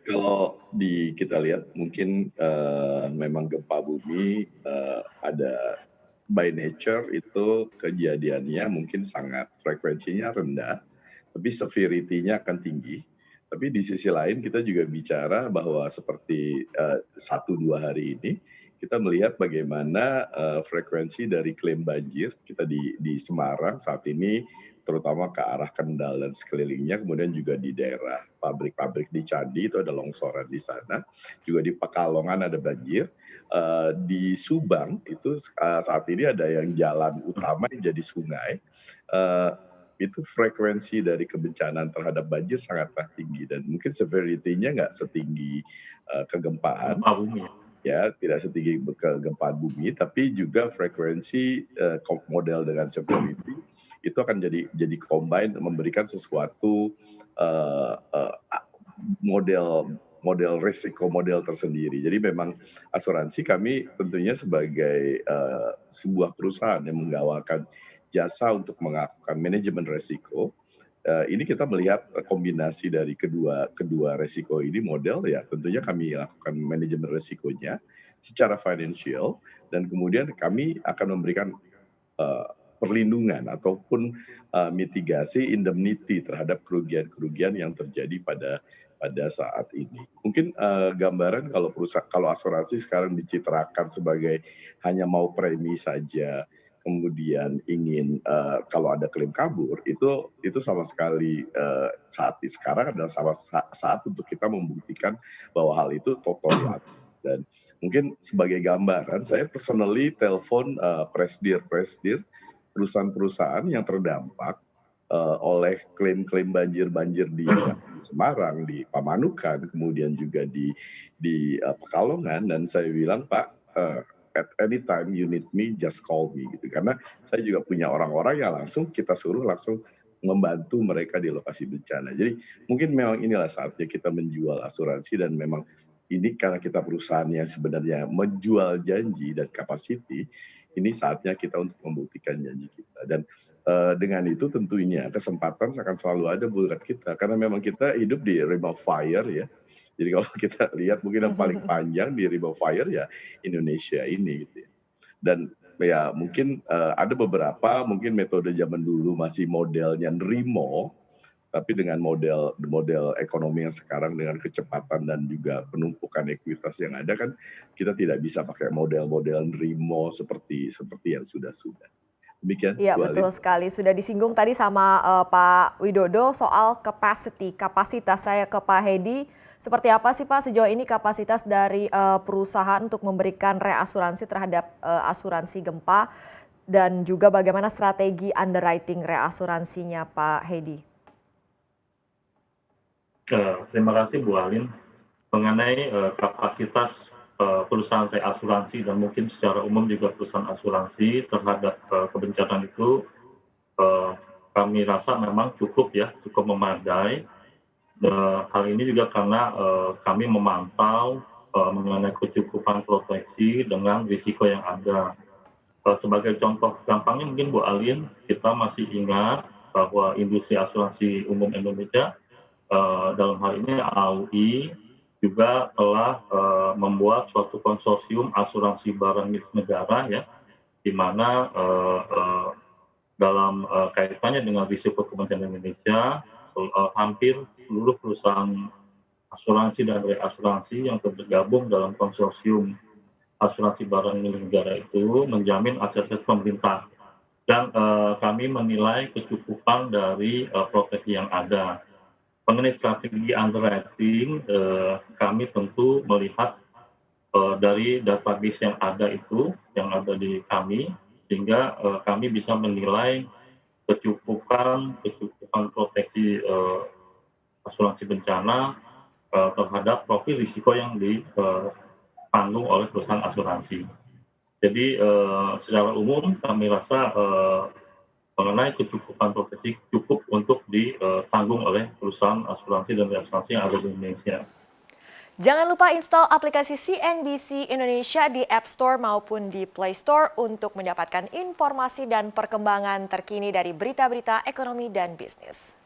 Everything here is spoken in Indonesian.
Kalau kita lihat mungkin, memang gempa bumi, ada by nature itu kejadiannya mungkin sangat frekuensinya rendah, tapi severity-nya akan tinggi. Tapi di sisi lain kita juga bicara bahwa seperti, 1, 2 hari ini, kita melihat bagaimana, frekuensi dari klaim banjir kita di Semarang saat ini, terutama ke arah Kendal dan sekelilingnya, kemudian juga di daerah pabrik-pabrik di Candi itu ada longsoran di sana, juga di Pekalongan ada banjir, di Subang itu saat ini ada yang jalan utama yang jadi sungai, eee, itu frekuensi dari kebencanaan terhadap banjir sangatlah tinggi dan mungkin severity-nya nggak setinggi, kegempaan, Gempa bumi ya? ya tidak setinggi kegempaan bumi, tapi juga frekuensi, model dengan severity itu akan jadi combine memberikan sesuatu, eee eee, a model model risiko model tersendiri. Jadi memang asuransi kami tentunya sebagai, sebuah perusahaan yang menggawankan jasa untuk melakukan manajemen resiko, ini kita melihat, kombinasi dari kedua kedua resiko ini model ya tentunya kami lakukan manajemen resikonya secara financial dan kemudian kami akan memberikan, eee, perlindungan ataupun, mitigasi indemnity terhadap kerugian-kerugian yang terjadi pada saat ini. Mungkin, gambaran kalau asuransi sekarang dicitrakan sebagai hanya mau premi saja, kemudian ingin, kalau ada klaim kabur, itu sama sekali, saat sekarang adalah saat untuk kita membuktikan bahwa hal itu totally dan mungkin sebagai gambaran saya personally telepon, presidir-presidir perusahaan-perusahaan yang terdampak, oleh klaim-klaim banjir-banjir di Semarang, di Pamanukan, kemudian juga di Pekalongan dan saya bilang, "Pak, at any time you need me, just call me," gitu. Karena saya juga punya orang-orang yang langsung kita suruh langsung membantu mereka di lokasi bencana. Jadi mungkin memang inilah saatnya kita menjual asuransi dan memang ini karena kita perusahaan yang sebenarnya menjual janji dan capacity, ini saatnya kita untuk membuktikan janji kita dan, dengan itu tentunya kesempatan akan selalu ada buat kita karena memang kita hidup di ring of fire ya. Jadi kalau kita lihat mungkin yang paling panjang di ring of fire ya Indonesia ini gitu ya. Dan ya mungkin, ada beberapa mungkin metode zaman dulu masih modelnya nrimo, tapi dengan model model ekonomi yang sekarang dengan kecepatan dan juga penumpukan ekuitas yang ada kan, kita tidak bisa pakai model-model nrimo seperti seperti yang sudah-sudah. Demikian Iya, Bu betul Alin. sekali. Sudah disinggung tadi sama, Pak Widodo soal capacity, kapasitas. Saya ke Pak Hedi, seperti apa sih Pak sejauh ini kapasitas dari, perusahaan untuk memberikan reasuransi terhadap, asuransi gempa dan juga bagaimana strategi underwriting reasuransinya Pak Hedi? Terima kasih Bu Alin. Mengenai, kapasitas, perusahaan reasuransi dan mungkin secara umum juga perusahaan asuransi terhadap, kebencanaan itu, eee, kami rasa memang cukup ya, cukup memadai. Hal ini juga karena, kami memantau, mengenai kecukupan proteksi dengan risiko yang ada. Sebagai contoh gampangnya mungkin Bu Alin, kita masih ingat bahwa industri asuransi umum Indonesia, dalam hal ini AUI juga telah, membuat suatu konsorsium asuransi barang milik negara ya, di mana, dalam, kaitannya dengan risiko kebencanaan Indonesia, hampir seluruh perusahaan asuransi dan reasuransi yang tergabung dalam konsorsium asuransi barang milik negara itu menjamin aset-aset pemerintah dan, kami menilai kecukupan dari, proteksi yang ada. Mengenai strategi underwriting, kami tentu melihat, dari database yang ada itu, yang ada di kami, sehingga, kami bisa menilai kecukupan kecukupan proteksi, asuransi bencana, terhadap profil risiko yang ditanggung oleh perusahaan asuransi. Jadi, secara umum kami rasa, mengenai kecukupan proteksi cukup untuk ditanggung oleh perusahaan asuransi dan reasuransi yang ada di Indonesia. Jangan lupa install aplikasi CNBC Indonesia di App Store maupun di Play Store untuk mendapatkan informasi dan perkembangan terkini dari berita-berita ekonomi dan bisnis.